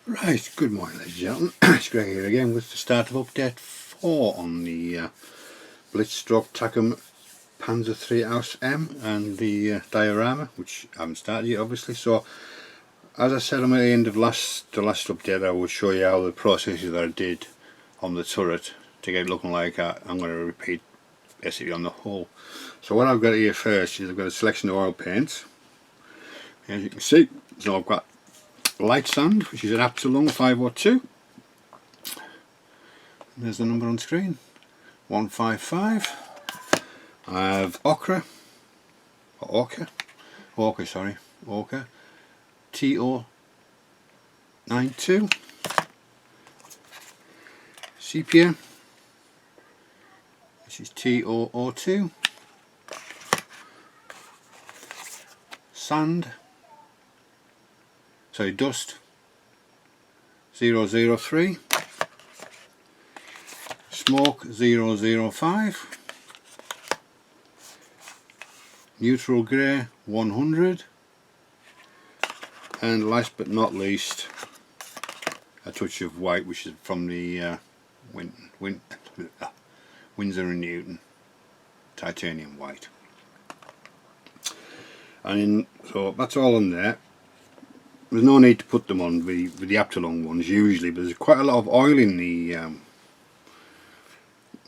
Right, good morning ladies and gentlemen, it's Greg here again with the start of update 4 on the Blitz.Kpfw Panzer III Ausf.M and the diorama, which I haven't started yet obviously. So as I said at the end of the last update, I will show you how the processes that I did on the turret to get it looking like that. I'm going to repeat basically on the hull. So what I've got here first is I've got a selection of oil paints. As you can see, so I've got light sand, which is an Epsilon 502. There's the number on screen, 155. I have ochre, TO92. Sepia, this is TO02. Dust 003. Smoke 005. Neutral grey 100. And last but not least, a touch of white, which is from the Winsor and Newton titanium white. And so that's all on there. There's no need to put them on with the Epsilon ones usually, but there's quite a lot of oil in the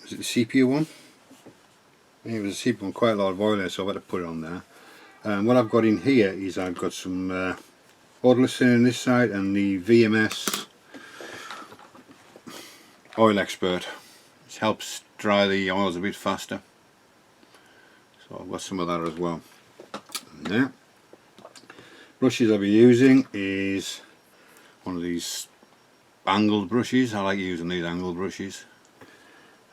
is it the sepia one? I think it was a sepia one, quite a lot of oil there, so I've had to put it on there. What I've got in here is I've got some Odalisine on this side and the VMS Oil Expert, which helps dry the oils a bit faster. So I've got some of that as well. And there. Brushes I'll be using is one of these angled brushes. I like using these angled brushes.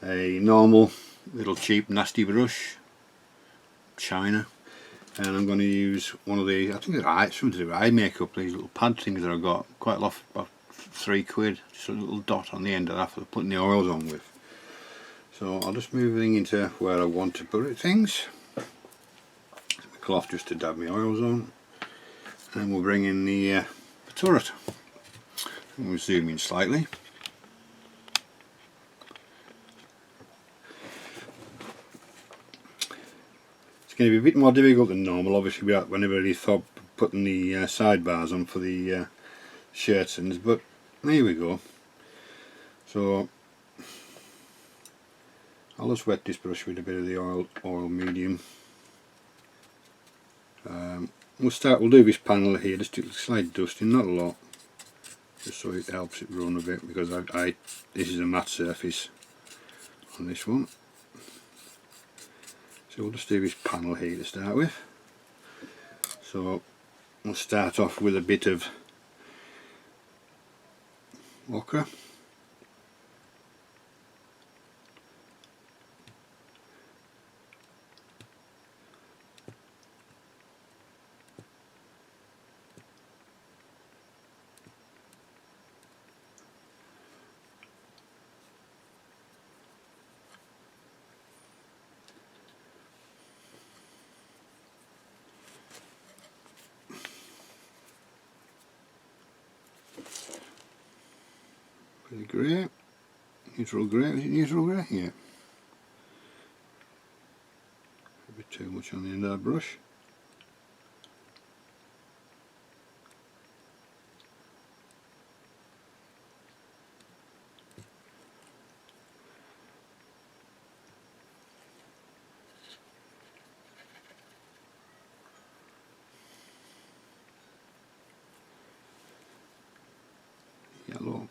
A normal little cheap nasty brush, China, and I'm going to use one of the, I think they're something to do with eye makeup, these little pad things that I've got, quite a lot, about £3, just a little dot on the end of that for putting the oils on with. So I'll just move everything into where I want to put it, things. The cloth just to dab my oils on. And we'll bring in the turret. And we'll zoom in slightly. It's going to be a bit more difficult than normal, obviously, whenever he thought putting the sidebars on for the shirtons, but there we go. So I'll just wet this brush with a bit of the oil medium. We'll do this panel here, just do a slight dusting, not a lot, just so it helps it run a bit, because this is a matte surface on this one. So we'll just do this panel here to start with. So we'll start off with a bit of ochre. Bit of grey, neutral grey, is it neutral grey? Yeah. A bit too much on the end of that brush. Yellow.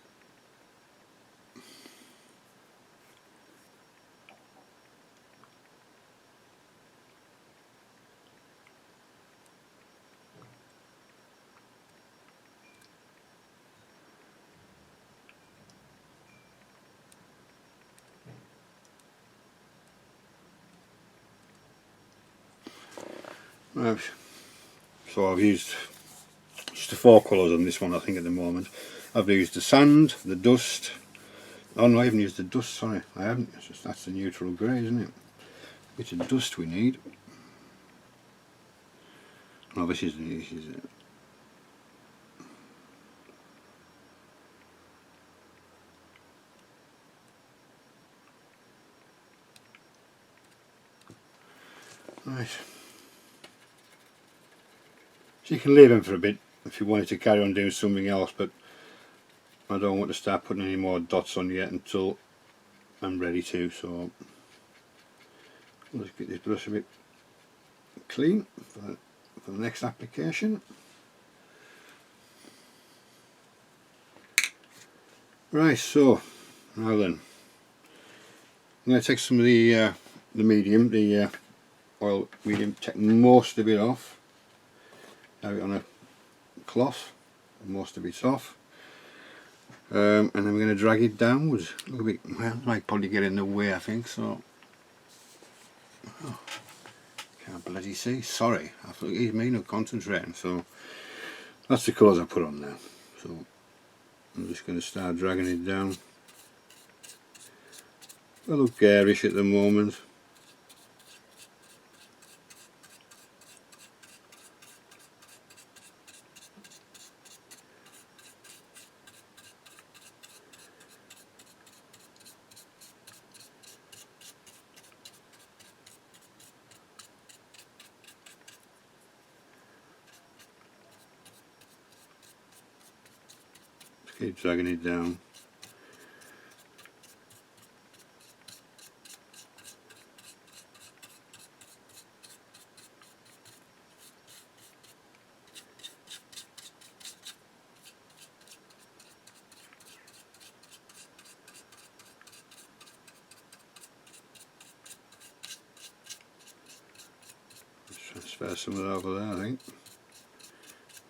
Right. So I've used just the 4 colours on this one, I think, at the moment. I've used the sand, the dust. Oh no, I haven't used the dust, sorry, I haven't. That's the neutral grey, isn't it? A bit of dust we need. Oh, this is Right. So you can leave them for a bit if you wanted to carry on doing something else, but I don't want to start putting any more dots on yet until I'm ready to, so let's get this brush a bit clean for the next application. Right, so now then, I'm going to take some of the medium, the oil medium, take most of it off, have it on a cloth, most of it's off, and then we're going to drag it downwards a little bit. Well, might probably get in the way, I think, so can't bloody see, sorry, I thought it was me not concentrating. So that's the colours I put on now, so I'm just going to start dragging it down. I look garish at the moment. Just keep dragging it down. Transfer some of that over there, I think.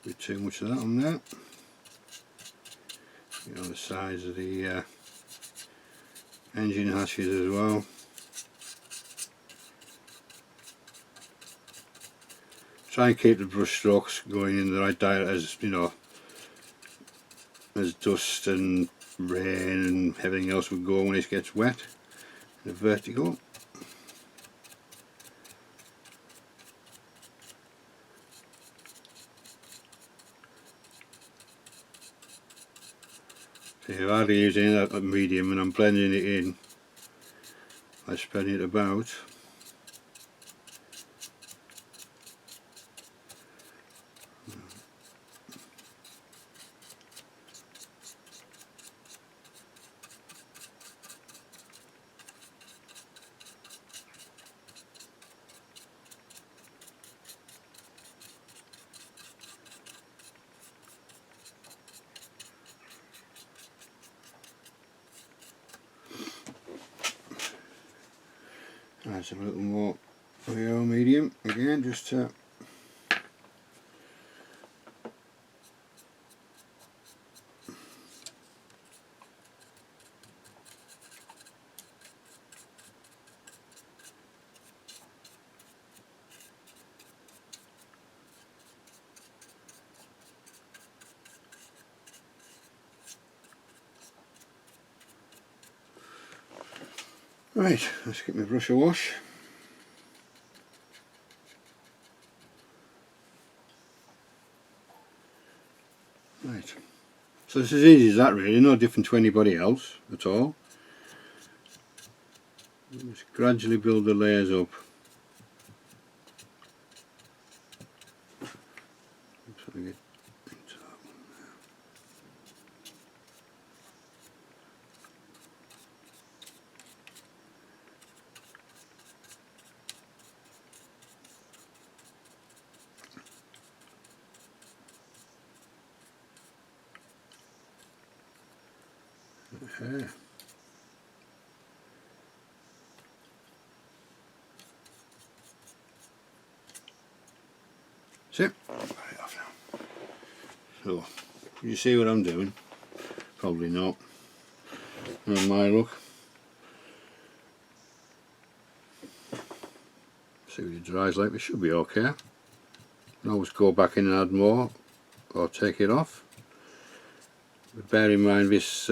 A bit too much of that on there. Get on the sides of the engine hashes as well. Try and keep the brush strokes going in the right direction, as you know, as dust and rain and everything else would go when it gets wet. The vertical. So if I hardly use any of that medium and I'm blending it in, I spread it about. Add some a little more Gero medium again, just to right, let's get my brush a wash. Right, so it's as easy as that really, no different to anybody else at all. Just gradually build the layers up. So we get into that one there. Okay. So, I've got it off now. So, can you see what I'm doing? Probably not. On my look. See what it dries like, it should be okay. You can always go back in and add more, or take it off. But bear in mind this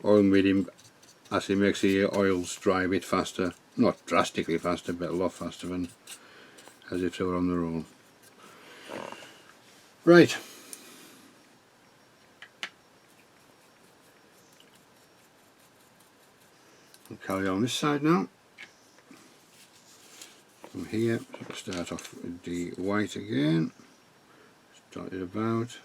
oil medium actually makes the oils dry a bit faster. Not drastically faster, but a lot faster than as if they were on their own. Right. I'll carry on this side now. from here. Start off with the white again, start it about.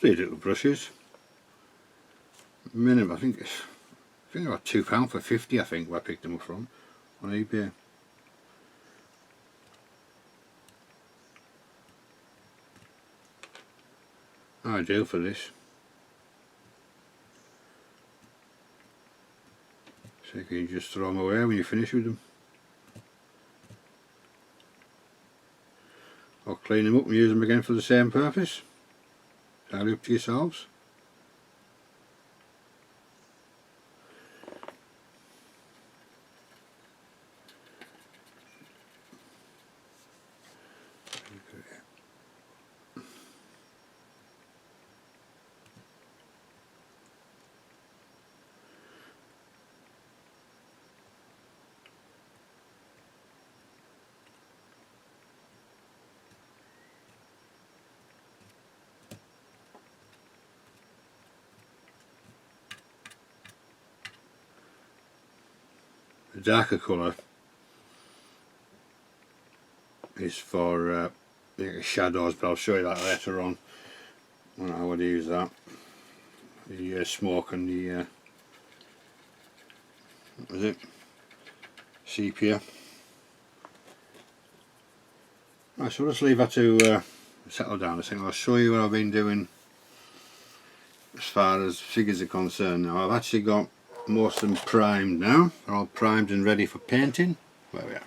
These little brushes, minimum, I think about £2 for 50. I think where I picked them up from on eBay. Ideal for this. So you can just throw them away when you finish with them, or clean them up and use them again for the same purpose. Entirely up to yourselves. The darker colour is for shadows, but I'll show you that later on when I would use that. The smoke and the what was it? Sepia. Right, so I'll just leave that to settle down. I think I'll show you what I've been doing as far as figures are concerned now. I've actually got most of them primed now. They're all primed and ready for painting. There we are.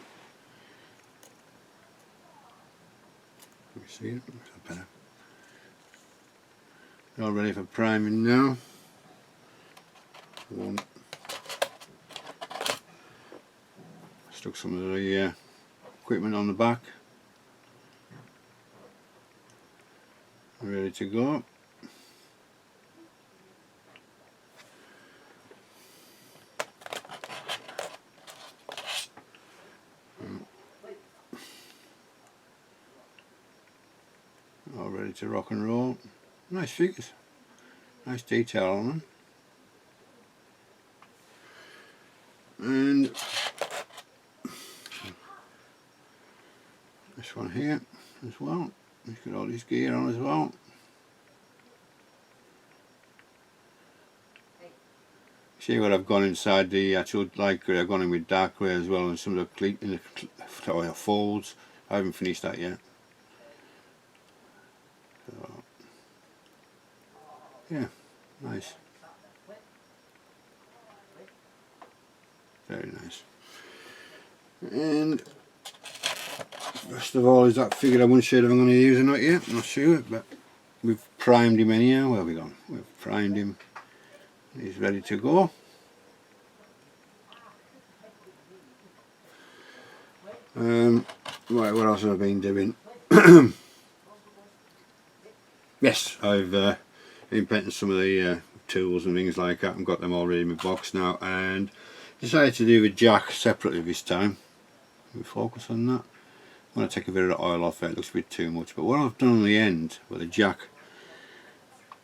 Let me see it. Better. They're all ready for priming now. Stuck some of the equipment on the back. Ready to go. All ready to rock and roll. Nice figures, nice detail on them. And this one here as well. He's got all his gear on as well. See what I've gone inside the actual light grey. I've gone in with dark grey as well, and some of the folds. I haven't finished that yet. So, yeah, nice. Very nice. And first of all is that figure I wouldn't sure if I'm going to use or not yet. I'm not sure, but we've primed him anyhow. Where have we gone? We've primed him. He's ready to go. Right, what else have I been doing? Yes, I've been painting some of the tools and things like that, and got them all ready in my box now, and decided to do the jack separately this time. We focus on that. I'm going to take a bit of the oil off it. It looks a bit too much, but what I've done on the end where the jack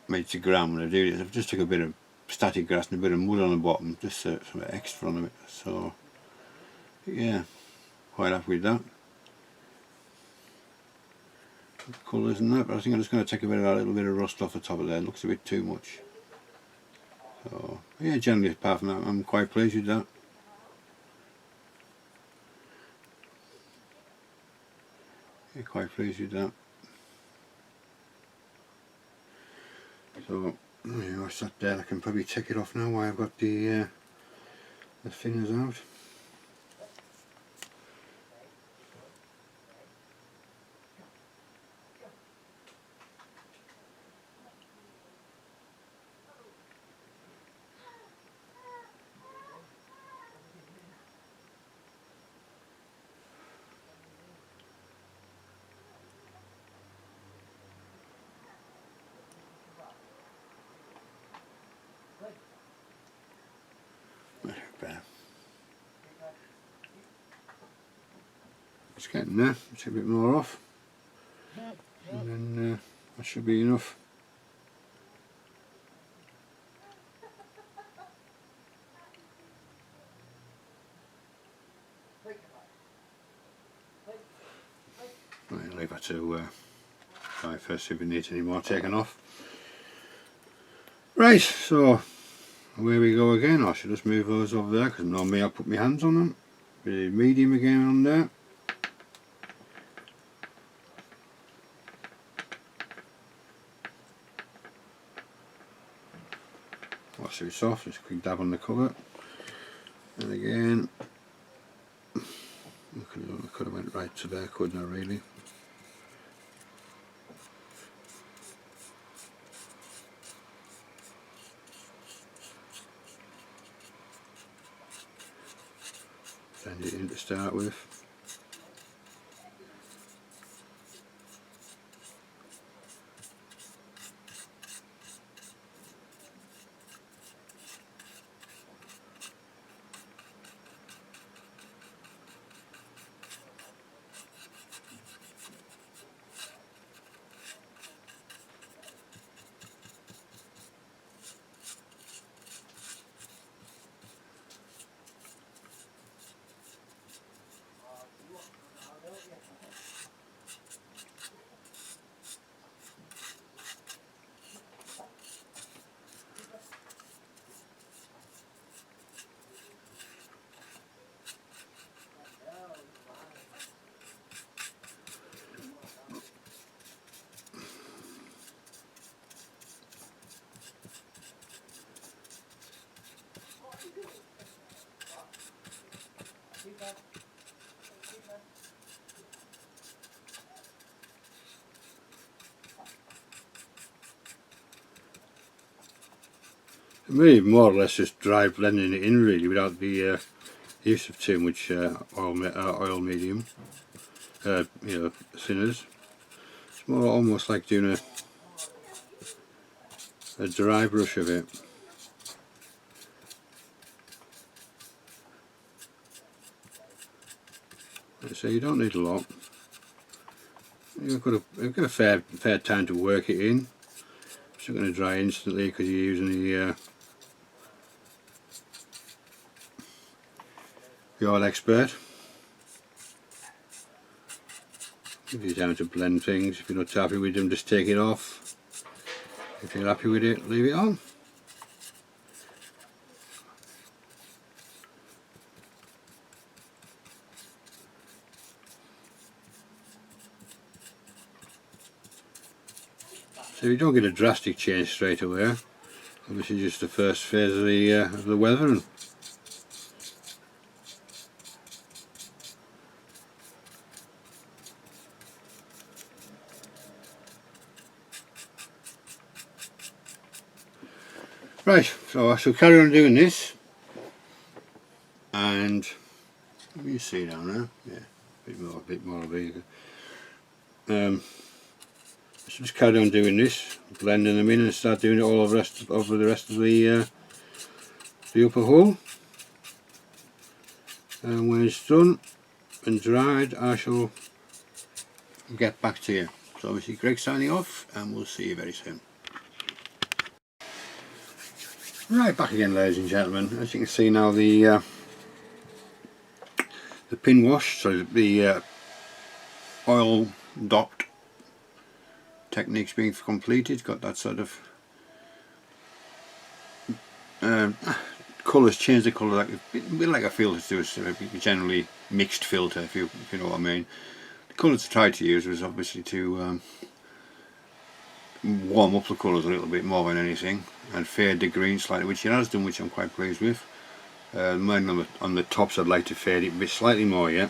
made to ground, when I do this, I've just took a bit of static grass and a bit of mud on the bottom, just some extra on it. So yeah, quite happy with that. Colours and that, but I think I'm just going to take a bit of that little bit of rust off the top of there. It looks a bit too much. So yeah, generally apart from that, I'm quite pleased with that. quite pleased with that. So yeah, what's that there? I can probably take it off now while I've got the thinners out. Better. It's getting there. Take a bit more off, and then that should be enough. Right, I'll leave that to try first, see if we need any more taken off. Right, so away we go again. I should just move those over there because normally I'll put my hands on them. Bit of medium again on there. Wash it off, just a quick dab on the cover. And again, I could have went right to there, couldn't I really? Send it in to start with. Me, more or less just dry blending it in really without the use of too much oil medium, you know, thinners. It's more almost like doing a dry brush of it. So you don't need a lot. You've got a fair time to work it in. It's not going to dry instantly because you're using the oil expert. If you're down to blend things, if you're not happy with them, just take it off. If you're happy with it, leave it on. So you don't get a drastic change straight away. Obviously, just the first phase of the weathering. Right, so I shall carry on doing this, and you see down there, yeah, a bit more of it. I shall just carry on doing this, blending them in, and start doing it all over the rest of the upper hull. And when it's done and dried, I shall get back to you. So obviously, Greg signing off, and we'll see you very soon. Right, back again, ladies and gentlemen. As you can see now, the pin wash, so the oil dot technique's being completed. Got that sort of colours, changed the colour, like a bit like a filter to a generally mixed filter, if you know what I mean. The colours I tried to use was obviously to warm up the colours a little bit more than anything, and fade the green slightly, which it has done, which I'm quite pleased with. Mine on the tops I'd like to fade it a bit slightly more yet.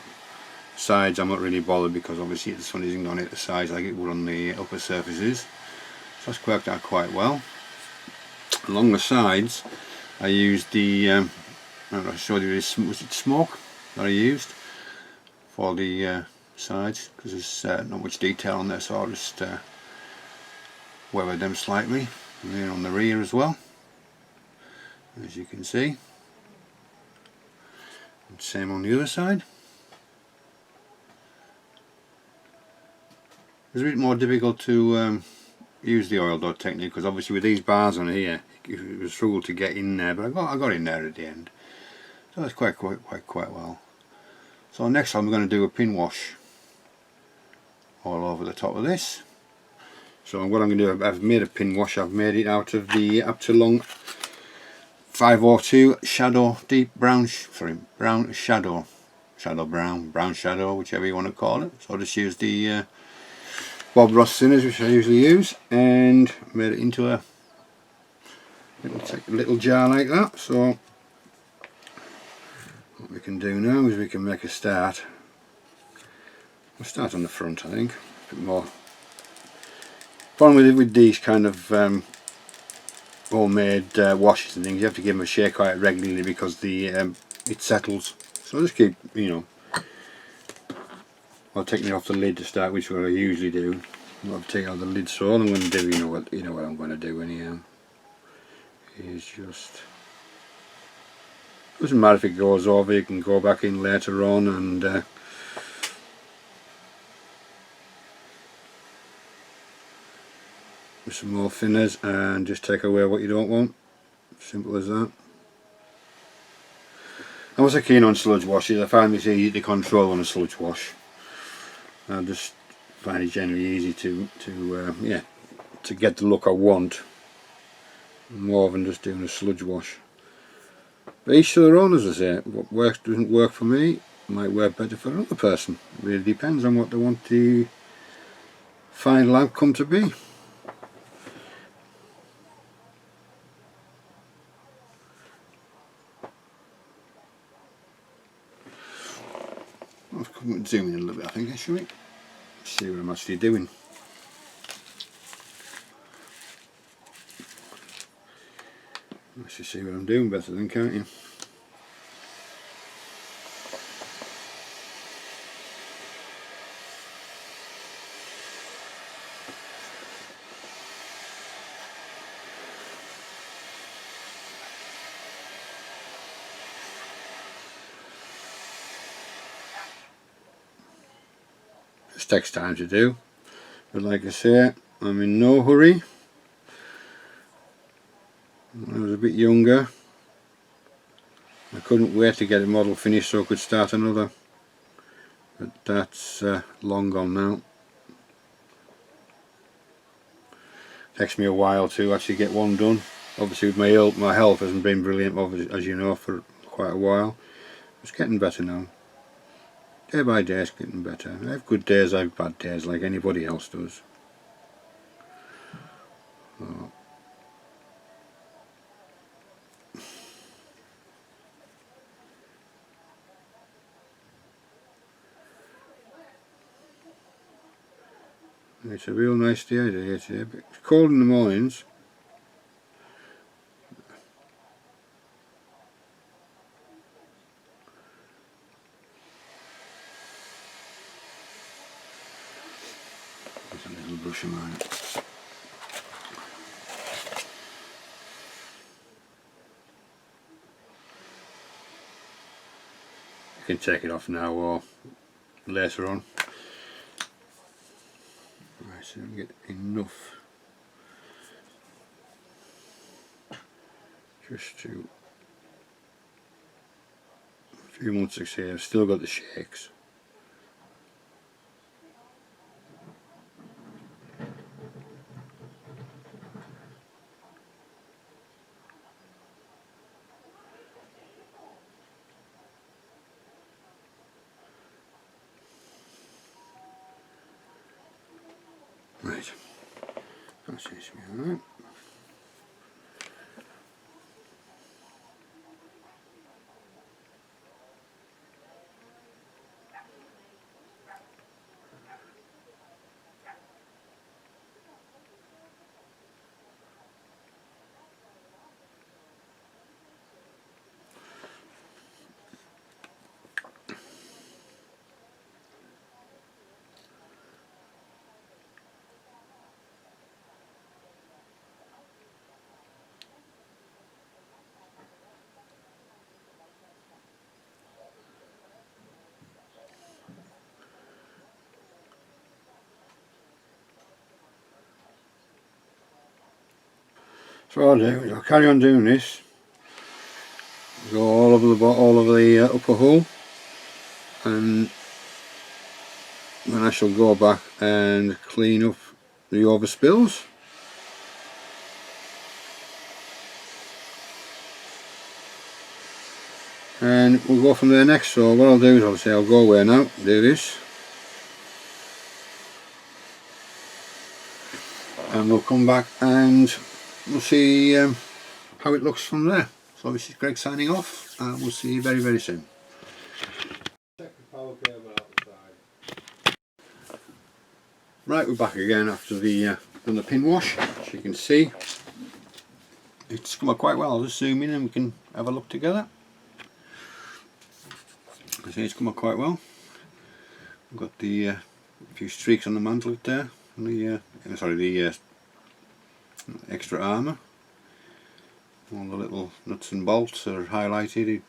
Sides I'm not really bothered because obviously the sun isn't going to hit the sides like it would on the upper surfaces. So that's worked out quite well. Along the sides I used the, I showed you this, was it smoke that I used for the sides, because there's not much detail on there, so I'll just weathered them slightly, and then on the rear as well, as you can see. And same on the other side. It's a bit more difficult to use the oil dot technique, because obviously with these bars on here it was struggle to get in there, but I got in there at the end, so that's quite well. So next I'm going to do a pin wash all over the top of this. So what I'm going to do, I've made a pin wash. I've made it out of the Epsilon 502 shadow, deep brown, brown shadow, brown shadow, whichever you want to call it. So I'll just use the Bob Ross thinners, which I usually use, and made it into a little jar like that. So what we can do now is we can make a start. We'll start on the front, I think, a bit more. Problem with these kind of homemade washes and things, you have to give them a shake quite regularly because the it settles. So I'll just keep, I'll take it off the lid to start, which is what I usually do. I'll take out the lid, so all I'm going to do, you know what I'm going to do anyhow, is just, doesn't matter if it goes over, you can go back in later on and with some more thinners and just take away what you don't want. Simple as that. I wasn't keen on sludge washes. I find this easy to control on a sludge wash. I just find it generally easy to get the look I want, more than just doing a sludge wash. But each to their own, as I say. What doesn't work for me might work better for another person. It really depends on what they want the final outcome to be. I'll zoom in a little bit, I think, actually. See what I'm actually doing. You should see what I'm doing better then, can't you? This takes time to do, but like I say, I'm in no hurry. When I was a bit younger, I couldn't wait to get a model finished so I could start another, but that's long gone now. Takes me a while to actually get one done. Obviously with my health hasn't been brilliant, as you know, for quite a while. It's getting better now. Day by day it's getting better. I have good days, I have bad days, like anybody else does. So. It's a real nice day here today, but it's cold in the mornings. There's a little brush of mine. You can take it off now or later on. Right, so we get enough just to a few months ago here. I've still got the shakes. That seems to be alright. So what I'll do is I'll carry on doing this, go all over the upper hull, and then I shall go back and clean up the overspills. And we'll go from there next. So what I'll do is I'll go away now, do this, and we'll come back and we'll see how it looks from there. So this is Greg signing off, and we'll see you very, very soon. Check the power cable out the side. Right, we're back again after the done the pin wash. As you can see, it's come out quite well. I'll just zoom in and we can have a look together. I see it's come out quite well. We've got the few streaks on the mantle there, and the extra armour. All the little nuts and bolts are highlighted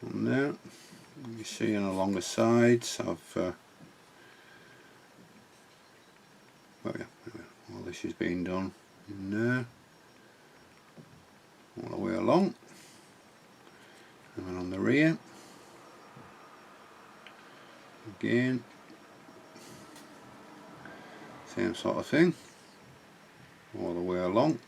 on there. You see, and along the sides of all this is being done in there, all the way along, and then on the rear again, same sort of thing, all the way along.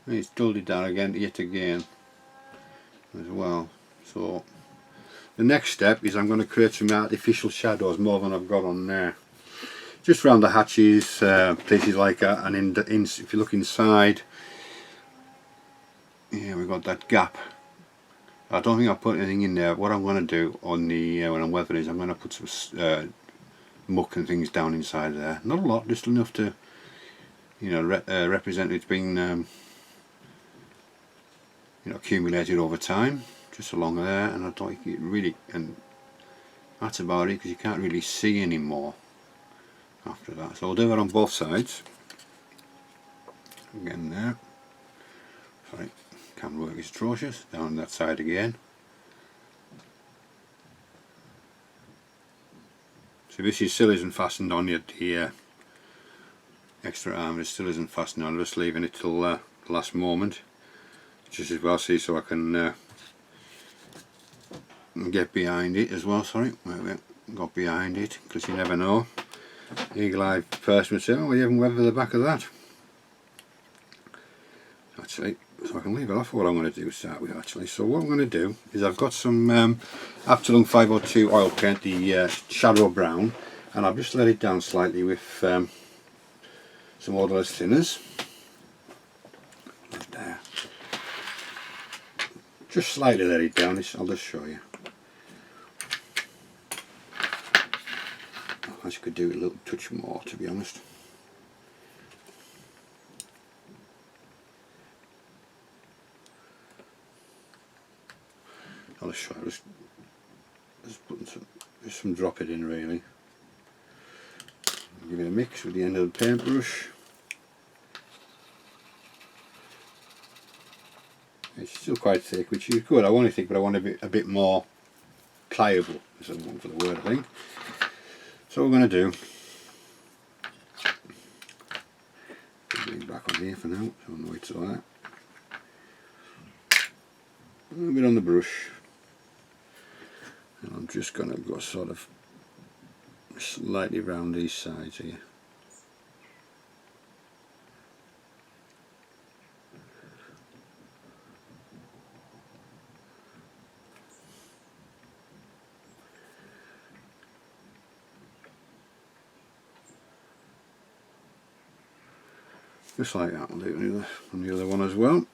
And it's dulled it down again, yet again, as well. So the next step is I'm going to create some artificial shadows, more than I've got on there, just around the hatches, places like that, and if you look inside, yeah, we've got that gap. I don't think I'll put anything in there. What I'm going to do on the when I'm weathering is I'm going to put some muck and things down inside there. Not a lot, just enough to, you know, represent it's been you know, accumulated over time, just along there. And I don't think it really, and that's about it, because you can't really see anymore after that. So I'll do that on both sides. Again there. Sorry, camera work is atrocious. Down that side again. So this is still isn't fastened on yet. The extra armour still isn't fastened on. I'm just leaving it till the last moment, just as well, see, so I can get behind it as well. Sorry, got behind it, because you never know. Eagle-eyed person would say, oh, well, you haven't weathered the back of that. Actually, so I can leave it off. What I'm going to do to start with, actually. So what I'm going to do is I've got some Afterlung 502 oil paint, the shadow brown, and I've just let it down slightly with some odorless thinners. Right there. Just slightly let it down. I'll just show you. I could do it a little touch more, to be honest. I'll just show you. Just putting some drop it in, really. Give it a mix with the end of the paintbrush. It's still quite thick, which is good. I want it thick, but I want a bit more pliable, is the one for the word, I think. So what we're going to do, bring it back on here for now, so I know it's like that. A little bit on the brush, and I'm just going to go sort of slightly round these sides here. Just like that. We'll do it on the other one as well.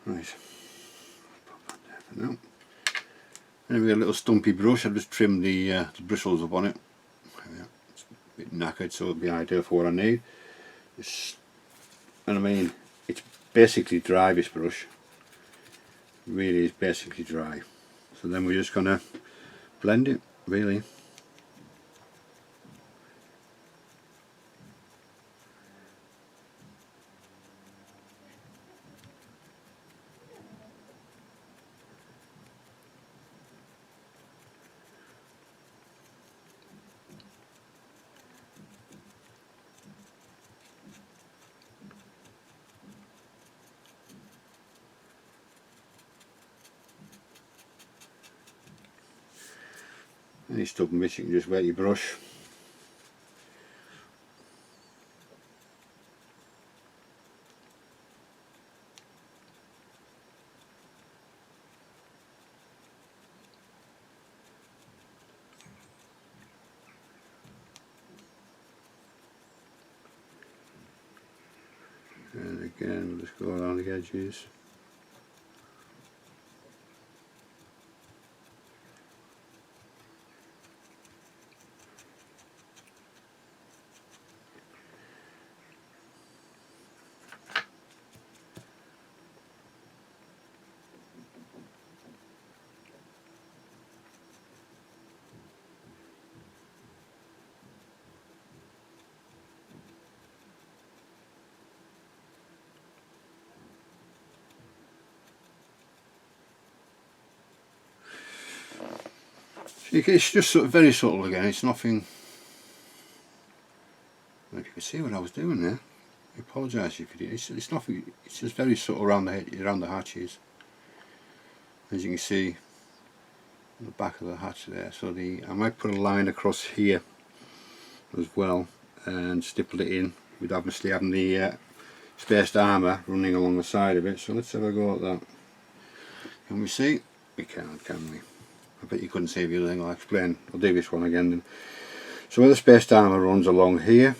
Right, pop that there for now. And with a little stumpy brush, I've just trimmed the bristles up on it. Yeah, it's a bit knackered, so it'll be ideal for what I need. And I mean, it's basically dry, this brush. It really is basically dry. So then we're just gonna blend it, really. Any stubborn bits you can just wet your brush. And again, we'll just go around the edges. It's just sort of very subtle again, it's nothing. I don't know if you can see what I was doing there. I apologise if you did. It's nothing, it's just very subtle around the hatches. As you can see on the back of the hatch there. So I might put a line across here as well and stipple it in with obviously having the spaced armour running along the side of it. So let's have a go at that. Can we see? We can't, can we? I bet you couldn't see the other thing. I'll explain. I'll do this one again then. So where the spaced armour runs along here,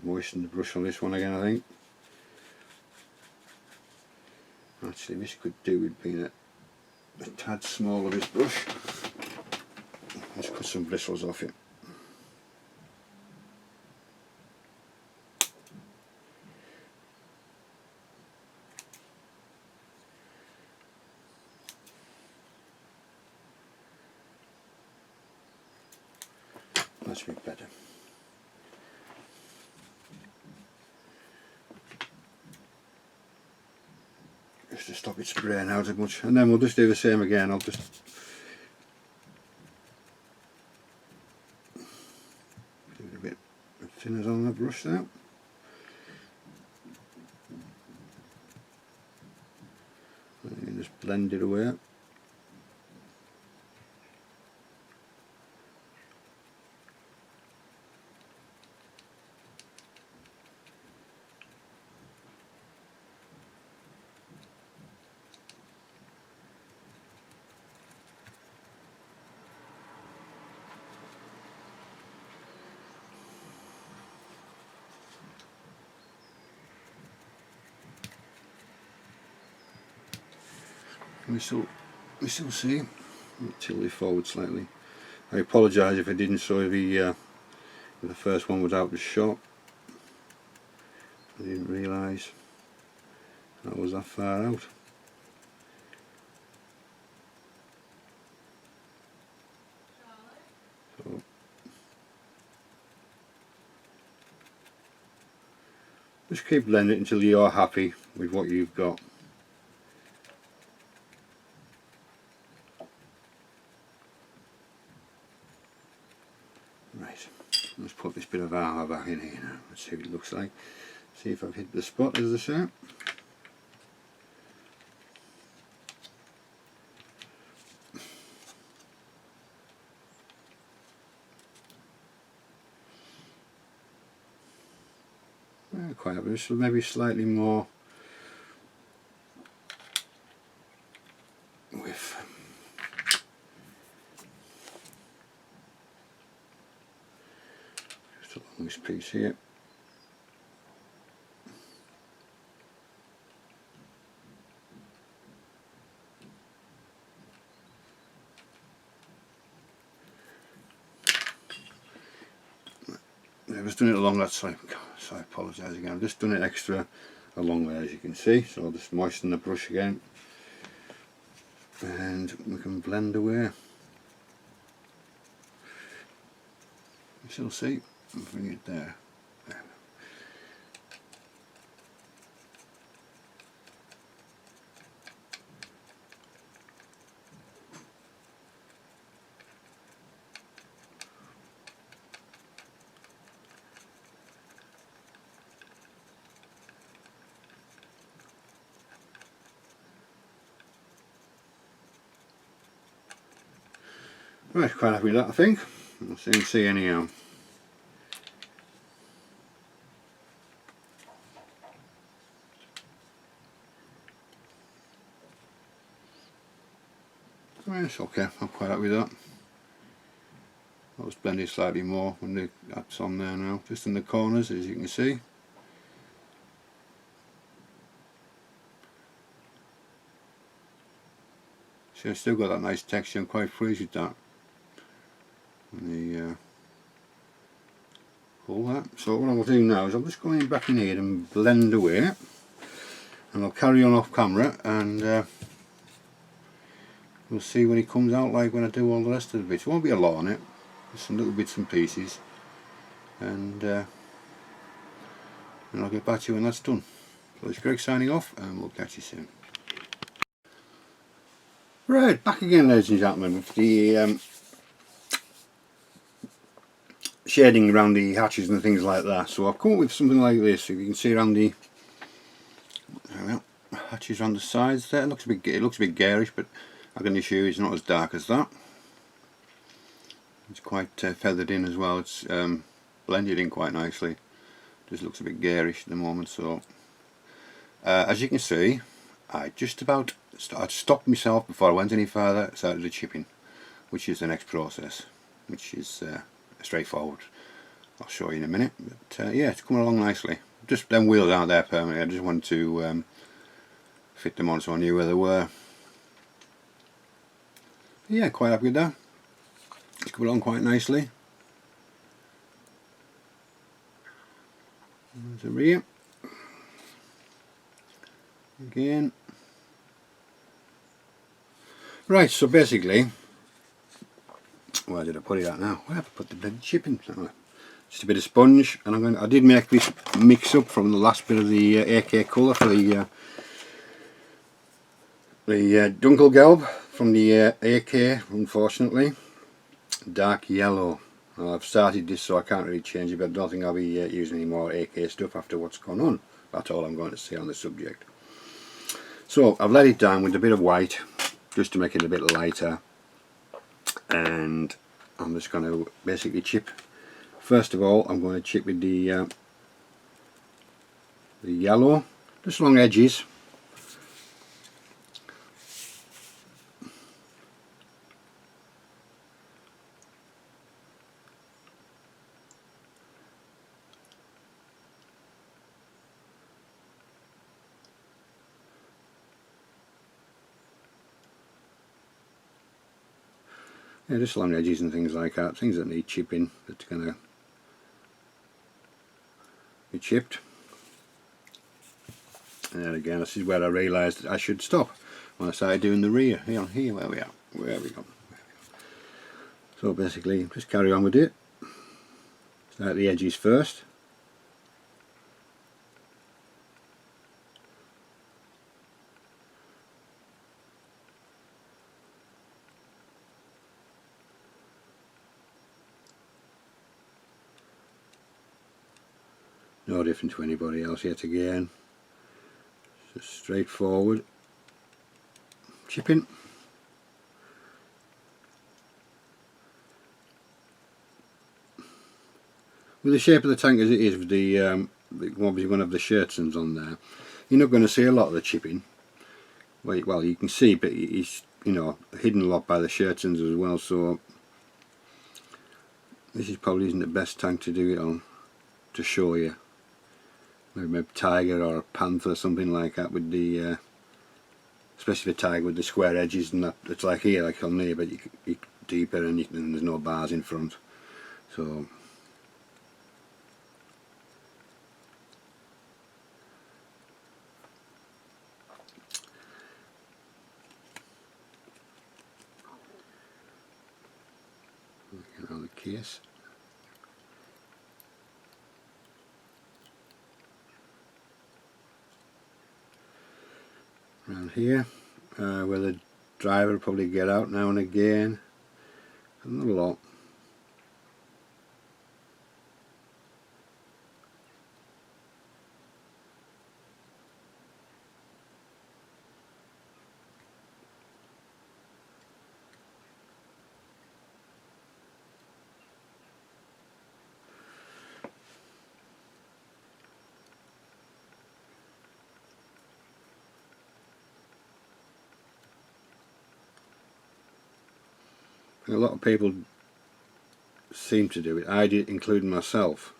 moisten the brush on this one again, I think. Actually, this could do with being a tad smaller, this brush. Let's cut some bristles off it. That's a bit better. Just to stop it spraying out as much, and then we'll just do the same again. I'll just do it a bit thinner on that brush there. And you just blend it away. We still see. Tilt it forward slightly. I apologise if I didn't show the first one was out the shot. I didn't realise that was that far out. So Just keep blending it until you're happy with what you've got. Right, let's put this bit of armour back in here now. Let's see what it looks like. See if I've hit the spot, as they say. Quite happy. So maybe slightly more with just along this piece here. I've just done it along that side, so I apologise again. I've just done it extra along there, as you can see, so I'll just moisten the brush again and we can blend away. You still see, I'll bring it there. Right, quite happy with that, I think. We'll soon see anyhow. Right, it's okay, I'm quite happy with that. I'll just blend it slightly more when that's on there now, just in the corners, as you can see. See, I've still got that nice texture. I'm quite pleased with that. And all that. So what I'll do now is I'm just going back in here and blend away, and I'll carry on off camera, and we'll see what it comes out like when I do all the rest of the bits. It won't be a lot on it, just some little bits and pieces, and I'll get back to you when that's done. So it's Greg signing off, and we'll catch you soon. Right, back again, ladies and gentlemen, with the shading around the hatches and things like that. So I've come up with something like this. If you can see around the hatches around the sides there, it looks a bit garish, but I can assure you it's not as dark as that. It's quite feathered in as well. It's blended in quite nicely. Just looks a bit garish at the moment. So as you can see, I just about stopped myself before I went any further. Started the chipping, which is the next process, which is straightforward. I'll show you in a minute, but yeah, it's coming along nicely. Just them wheels aren't there permanently. I just wanted to fit them on so I knew where they were. Yeah, quite happy with that. It's coming along quite nicely. There's the rear again. Right, so basically, where did I put it at now? Where have I put the bloody chipping? Just a bit of sponge, and I did make this mix up from the last bit of the AK colour for the Dunkelgelb from the AK, unfortunately. Dark yellow. Well, I've started this, so I can't really change it, but I don't think I'll be using any more AK stuff after what's gone on. That's all I'm going to say on the subject. So I've let it down with a bit of white, just to make it a bit lighter, and I'm just going to basically chip. First of all, I'm going to chip with the yellow, just along edges. Yeah, just along edges and things like that, things that need chipping, that's going to be chipped. And then again, this is where I realised that I should stop when I started doing the rear. Here, where we are, where we go. So basically, just carry on with it. Start the edges first. no different to anybody else yet again. Just straightforward chipping. With the shape of the tank as it is, with the obviously you're going to have the shirtsons on there, you're not going to see a lot of the chipping. Well, you can see, but it's, you know, hidden a lot by the shirtsons as well. So this is probably isn't the best tank to do it on, to show you. Maybe a tiger or a panther or something like that with the, especially the tiger with the square edges and that. It's like here, like on there, but you deeper and there's no bars in front. So. On the case. Around here, where the driver will probably get out now and again. Not a lot. A lot of people seem to do it. I did, including myself.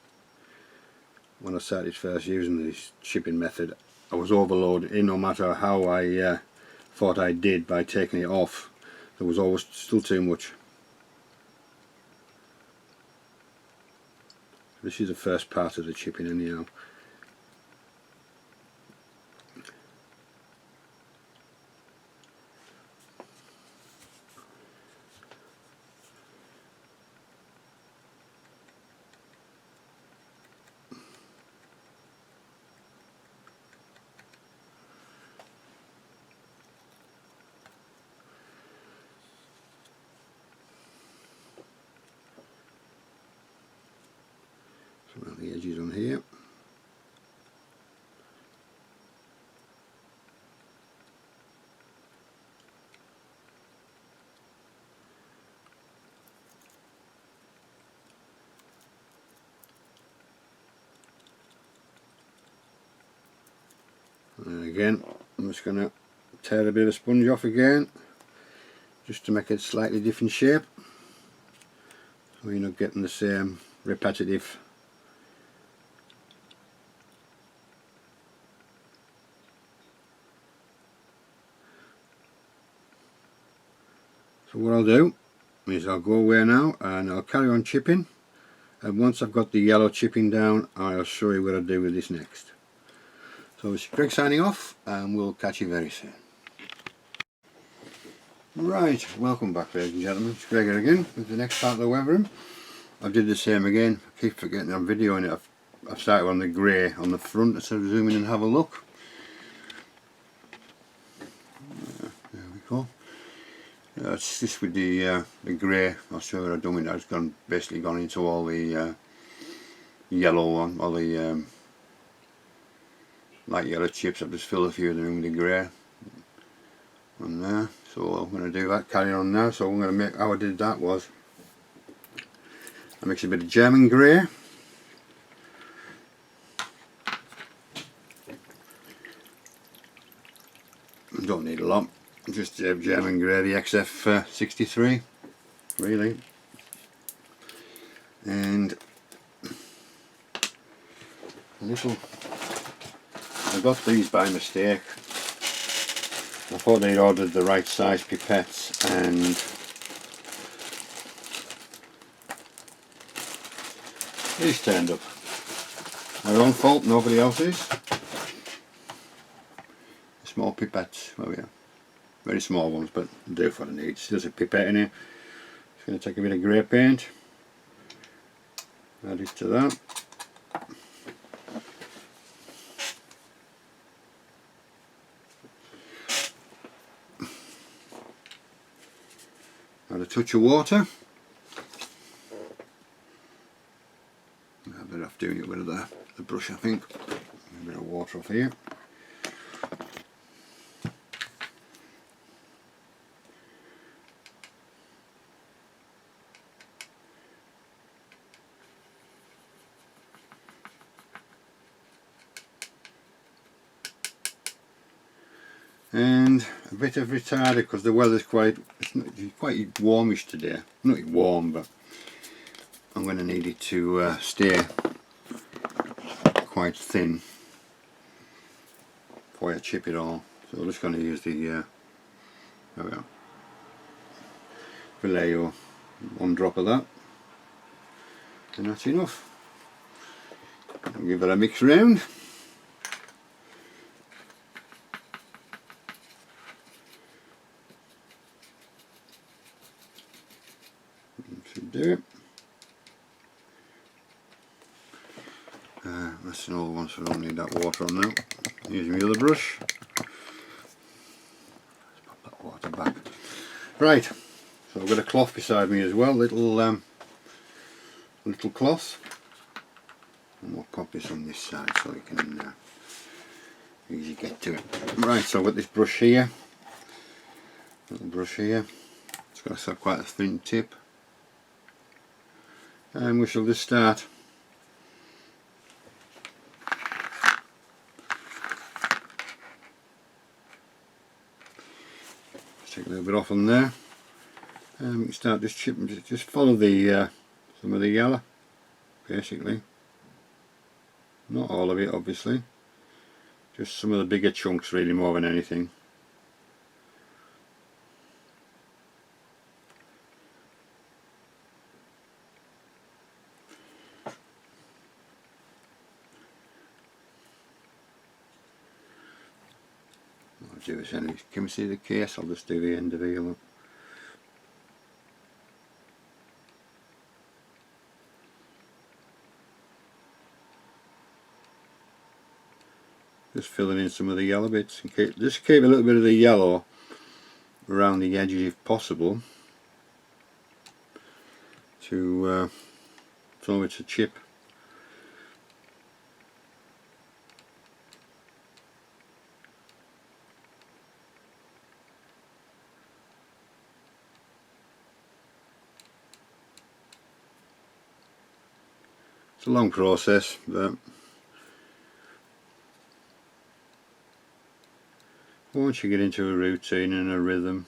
When I started first using this chipping method, I was overloaded in, no matter how I thought I did by taking it off. There was always still too much. This is the first part of the chipping anyhow. Around the edges on here. And again, I'm just going to tear a bit of sponge off again, just to make it a slightly different shape, so you're not getting the same repetitive . So what I'll do is I'll go away now and I'll carry on chipping, and once I've got the yellow chipping down, I'll show you what I do with this next. So it's Greg signing off, and we'll catch you very soon. Right, welcome back ladies and gentlemen, it's Greg again with the next part of the weather room. I did the same again, I keep forgetting I'm videoing it. I've started on the grey on the front instead of zooming in and have a look. There we go. It's just with the grey. I'll show you what I've done with that. It's basically gone into all the yellow one, all the light yellow chips. I've just filled a few of them in with the grey on there. So I'm going to do that, carry on now. So I'm going to make, how I did that was, I mixed a bit of German grey, don't need a lot, just German grey, the Xf63 really, and a little, I got these by mistake. I thought they'd ordered the right size pipettes, and these turned up. My own fault, nobody else's. Small pipettes, well yeah, very small ones, but do for the needs. There's a pipette in here. Just going to take a bit of grey paint, add it to that. Add a touch of water. I'm better off doing it with the brush, I think. A bit of water off here. And a bit of retarder because the weather's quite warmish today. Not warm, but I'm going to need it to stay quite thin before I chip it all. So I'm just going to use the there we are, Vallejo, one drop of that, and that's enough. I'll give it a mix round. Should do it. That's an old one, so I don't need that water on now. Using my other brush. Let's pop that water back. Right, so I've got a cloth beside me as well, little cloth. And we'll pop this on this side so you can easily get to it. Right, so I've got this brush here. Little brush here. It's got quite a thin tip. And we shall just start take a little bit off on there, and we can start just chipping. Just follow the some of the yellow, basically. Not all of it, obviously. Just some of the bigger chunks, really, more than anything. I'll do this anyway. Can we see the case? I'll just do the end of here. Look. Just filling in some of the yellow bits. And just keep a little bit of the yellow around the edges if possible, to so it's a chip. It's a long process, but once you get into a routine and a rhythm,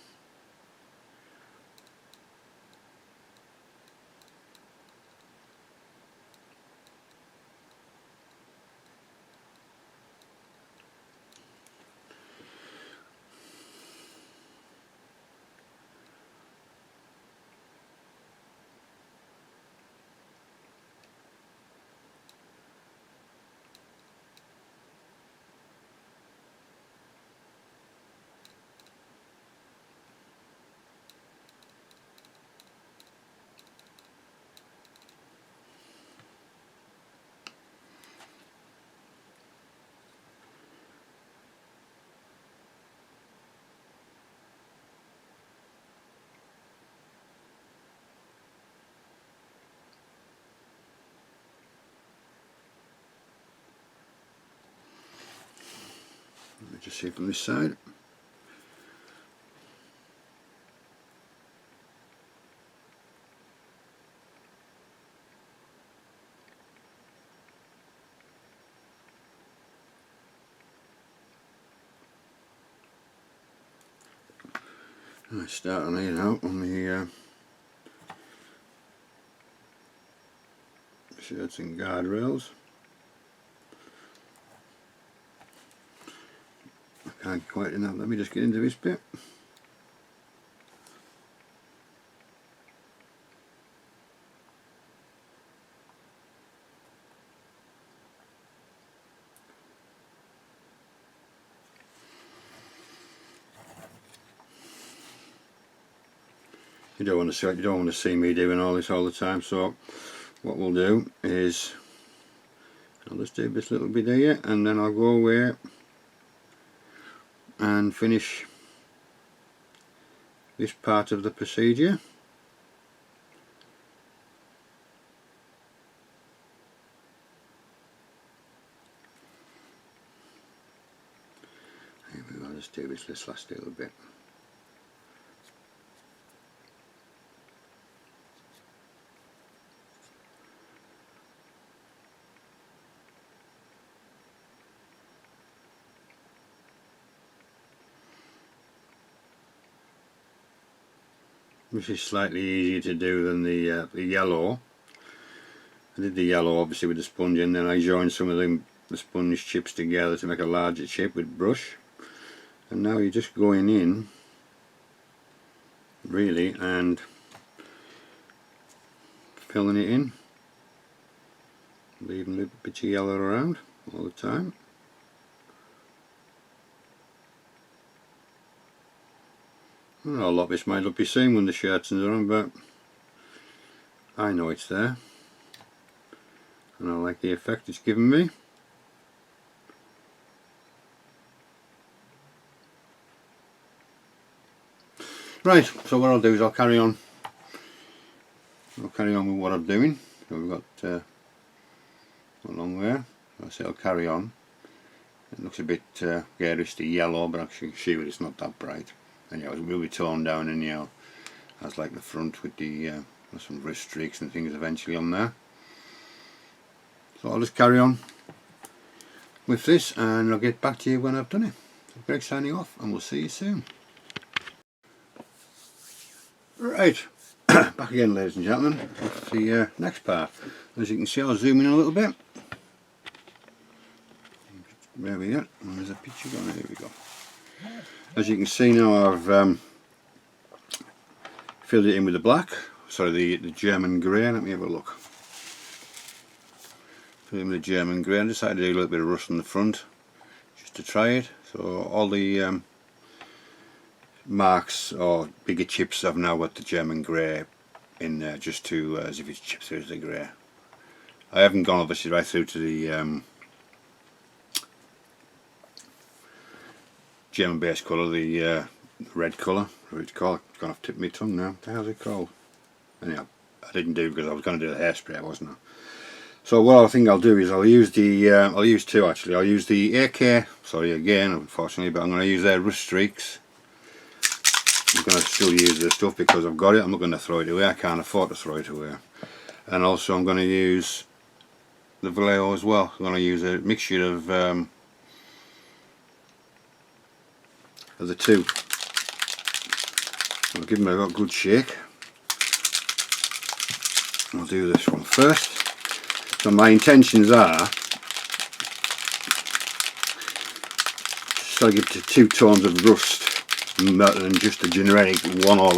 let me just see from this side. I start on here now on the shirts and guardrails. I can't quite enough. Let me just get into this bit. You don't want to see me doing all this all the time. So what we'll do is I'll just do this little bit here, and then I'll go away and finish this part of the procedure. Let's do this last little bit. This is slightly easier to do than the yellow. I did the yellow obviously with the sponge, and then I joined some of the sponge chips together to make a larger chip with brush. And now you're just going in really and filling it in, leaving a little bit of yellow around all the time. Well, a lot of this might not be seen when the shirts are on, but I know it's there and I like the effect it's given me. Right, so what I'll do is I'll carry on with what I'm doing. So we've got a long way. I say I'll carry on. It looks a bit garish to yellow, but I can see that it's not that bright. And it will be toned down and yellow, as like the front with the some wrist streaks and things eventually on there. So I'll just carry on with this and I'll get back to you when I've done it. So Greg signing off, and we'll see you soon. Right, back again ladies and gentlemen, with the next part. As you can see, I'll zoom in a little bit. There we go, there's a picture going, there we go. As you can see now, I've filled it in with the black, sorry, the German grey. Let me have a look. Filled in with the German grey. I decided to do a little bit of rust on the front just to try it. So all the marks or bigger chips I've now got the German grey in there, just to as if it's chipped through the grey. I haven't gone obviously right through to the German base colour, the red colour, whatever it's called. It's gone off tip of my tongue now. How's it called? Anyhow, I didn't do because I was going to do the hairspray, wasn't I? So what I think I'll do is I'll use the I'll use two actually. I'll use the AK, sorry again unfortunately, but I'm going to use their rust streaks. I'm going to still use this stuff because I've got it. I'm not going to throw it away. I can't afford to throw it away. And also I'm going to use the Vallejo as well. I'm going to use a mixture of the two. I'll give them a good shake. I'll do this one first. So my intentions are to give it 2 tones of rust and just a generic one all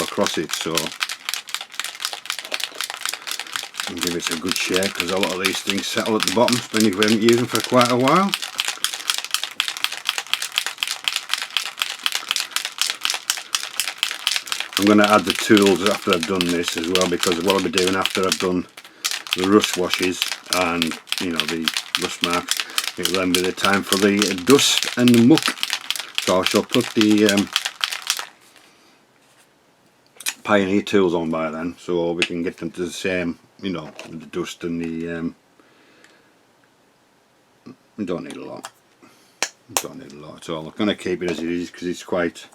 across it. So I'll give it a good shake because a lot of these things settle at the bottom, especially if we haven't used them for quite a while. I'm going to add the tools after I've done this as well, because what I'll be doing after I've done the rust washes and you know the rust marks, it will then be the time for the dust and the muck. So I shall put the Pioneer tools on by then, so we can get them to the same, you know, with the dust and the we don't need a lot. We don't need a lot at all. I'm going to keep it as it is because it's quite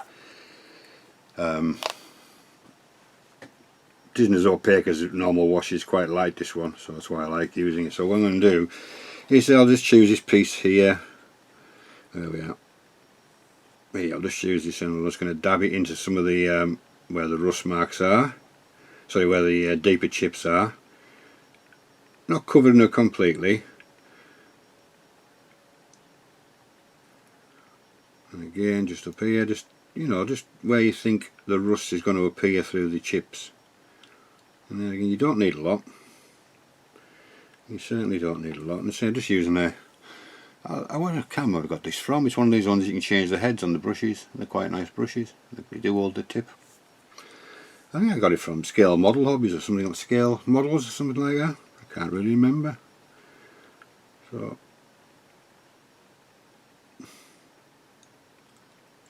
it isn't as opaque as normal wash. Is quite light, this one, so that's why I like using it. So what I'm going to do is I'll just choose this piece here. There we are. I'll just choose this and I'm just going to dab it into some of the where the rust marks are, sorry, where the deeper chips are. Not covering it completely. And again, just up here, just you know, just where you think the rust is going to appear through the chips. And then again, you don't need a lot. You certainly don't need a lot. And so I'm just using I can't remember where I got this from. It's one of these ones you can change the heads on the brushes. They're quite nice brushes. They do hold the tip. I think I got it from Scale Model Hobbies or something like Scale Models or something like that. I can't really remember. So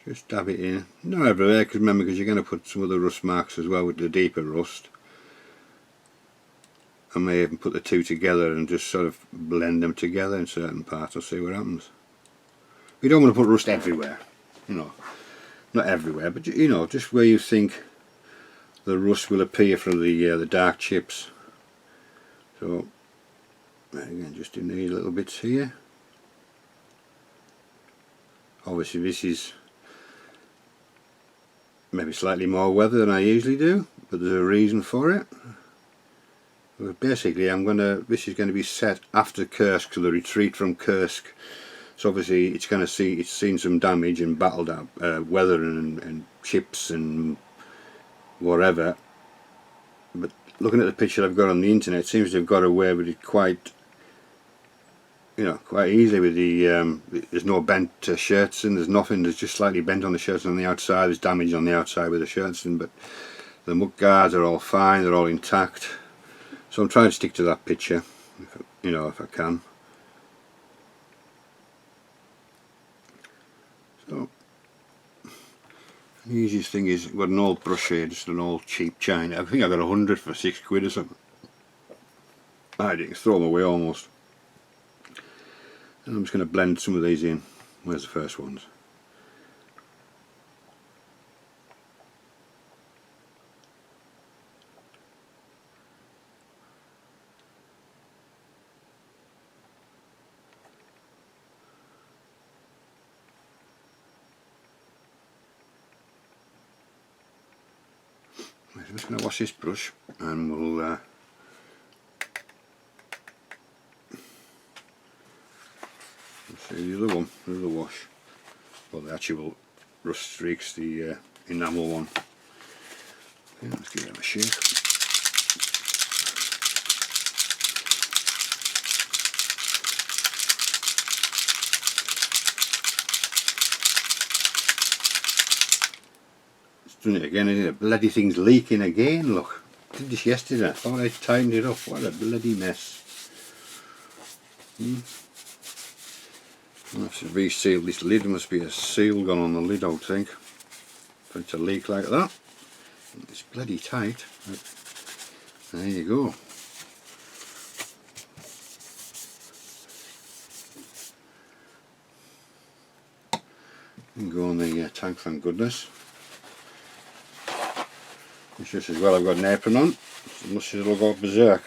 just dab it in. Not everywhere, because remember, because you're going to put some of the rust marks as well with the deeper rust. I may even put the two together and just sort of blend them together in certain parts. I'll see what happens. You don't want to put rust everywhere, you know, not everywhere, but you know, just where you think the rust will appear from the dark chips. So again, just in these little bits here. Obviously this is maybe slightly more weather than I usually do, but there's a reason for it. But basically this is going to be set after Kursk, so the retreat from Kursk. So obviously it's seen some damage and battled up weather and chips and whatever. But looking at the picture I've got on the internet, it seems to have got away with it quite easily with there's no bent shirts and there's nothing, there's just slightly bent on the shirts on the outside, there's damage on the outside with the shirts in, but the muck guards are all fine, they're all intact. So I'm trying to stick to that picture, if I can. So the easiest thing is, I've got an old brush here, just an old cheap china. I think I got 100 for £6 or something. I didn't throw them away almost. And I'm just going to blend some of these in. Where's the first ones? I'm just going to wash this brush and we'll see the other one, the other wash. Well, the actual rust streaks, the enamel one. Okay, let's give it a shake. It's done it again, isn't it? The bloody thing's leaking again, look. I did this yesterday, I thought I tightened it up. What a bloody mess. I'll have to reseal this lid. There must be a seal gone on the lid, I would think, for it to leak like that. It's bloody tight. But there you go. And go on the tank, thank goodness. It's just as well I've got an apron on, unless it'll go berserk.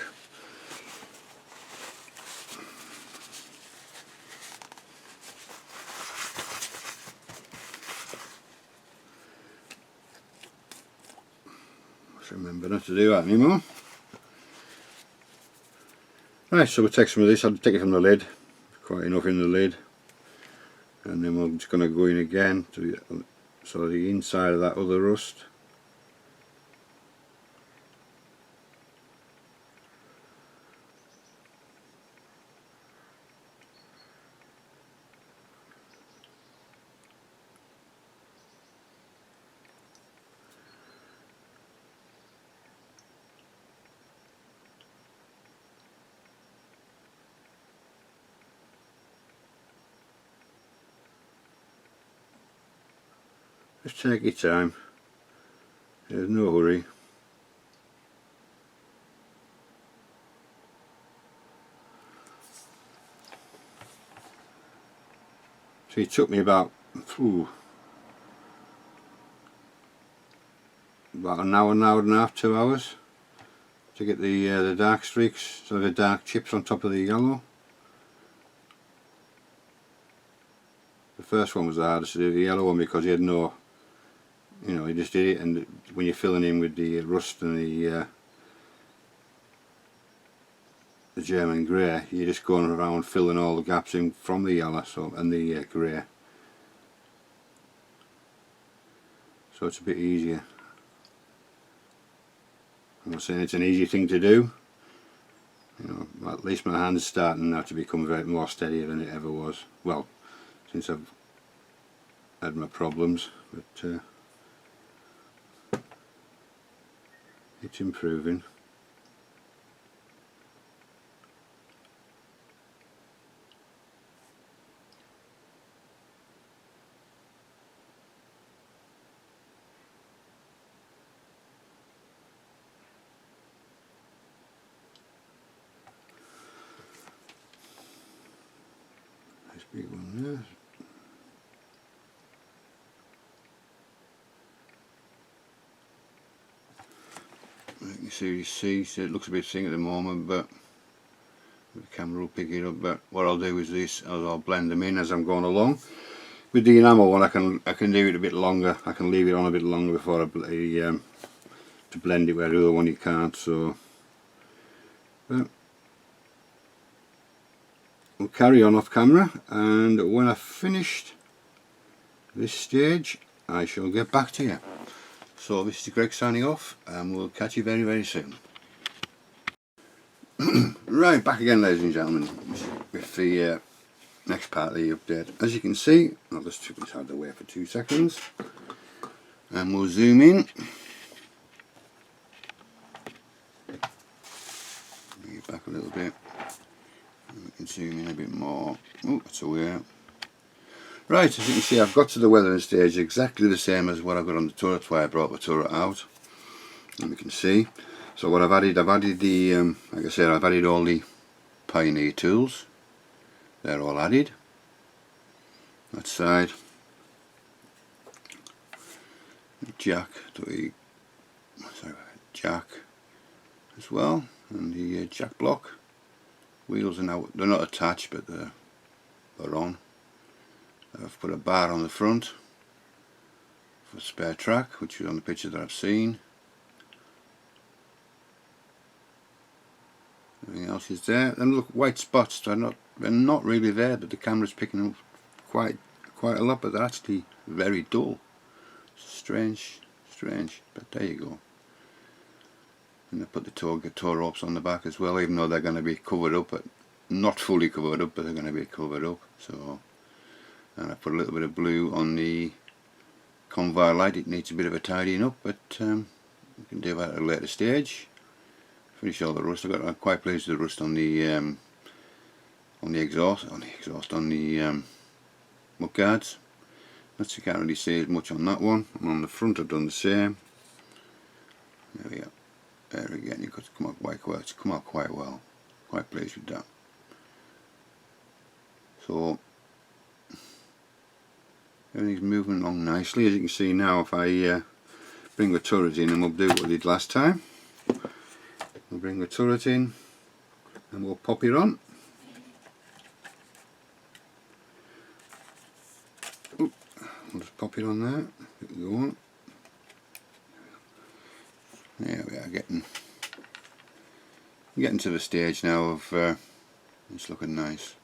Remember not to do that anymore. Right, so we'll take some of this, I'll take it from the lid, quite enough in the lid, and then we're just going to go in again to the inside of that other rust. Just take your time, there's no hurry. So it took me about an hour and a half, 2 hours to get the dark streaks, so the dark chips on top of the yellow. The first one was the hardest to do, the yellow one, because he had no, he just did it, and when you're filling in with the rust and the German grey, you're just going around filling all the gaps in from the yellow and the grey. So it's a bit easier. I'm not saying it's an easy thing to do. At least my hand's starting now to become more steadier than it ever was. Well, since I've had my problems, but it's improving. Nice big one there. Series C, so it looks a bit thin at the moment, but the camera will pick it up. But what I'll do is this, I'll blend them in as I'm going along. With the enamel one, I can do it a bit longer. I can leave it on a bit longer before I to blend it, where the other one you can't. So but we'll carry on off camera, and when I've finished this stage I shall get back to you. So this is Greg signing off, and we'll catch you very, very soon. Right, back again, ladies and gentlemen, with the next part of the update. As you can see, I'll just took this out of the way for 2 seconds, and we'll zoom in. Bring it back a little bit, and we can zoom in a bit more. Oh, that's a way out. Right, as you can see, I've got to the weathering stage exactly the same as what I've got on the turret. That's why I brought the turret out, and we can see. So what I've added the, like I said, I've added all the Pioneer tools. They're all added. That side, jack, jack as well, and the jack block. Wheels are now, they're not attached, but they're on. I've put a bar on the front for spare track, which is on the picture that I've seen. Everything else is there. And look, white spots, they're not really there, but the camera's picking up quite a lot, but they're actually very dull. Strange, but there you go. And I put the tow ropes on the back as well, even though they're going to be covered up, but not fully covered up, but they're going to be covered up. So, and I put a little bit of blue on the convoy light. It needs a bit of a tidying up, but we can do that at a later stage. Finish all the rust. I'm quite pleased with the rust on the exhaust, on the mudguards. That's, you can't really see as much on that one. And on the front I've done the same. There we go. There again, you could come out quite well. It's come out quite well. Quite pleased with that. So everything's moving along nicely. As you can see now, if I bring the turret in, and we'll do what we did last time. We'll bring the turret in and we'll pop it on. Oop, we'll just pop it on there. Go on. There we are, getting to the stage now of it's looking nice.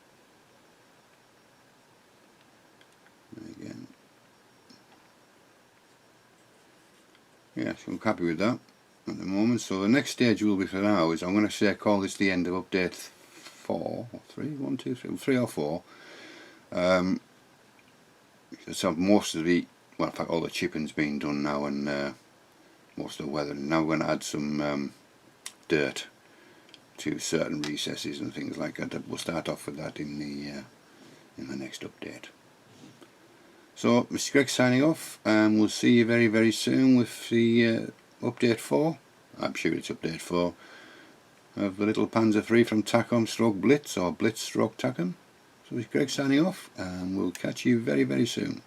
Again, yeah, so I'm happy with that at the moment. So the next stage will be for now is, I'm going to call this the end of update 4 or 3, 1, 2, 3 or 4. So most of the, well, in fact all the chipping's been done now, and most of the weathering. Now we're going to add some dirt to certain recesses and things like that. We'll start off with that in the next update. So Mr. Greg signing off, and we'll see you very, very soon with the update 4. I'm sure it's update 4 of the little Panzer III from Tacom/Blitz, or Blitz/Tacom. So Mr. Greg signing off, and we'll catch you very, very soon.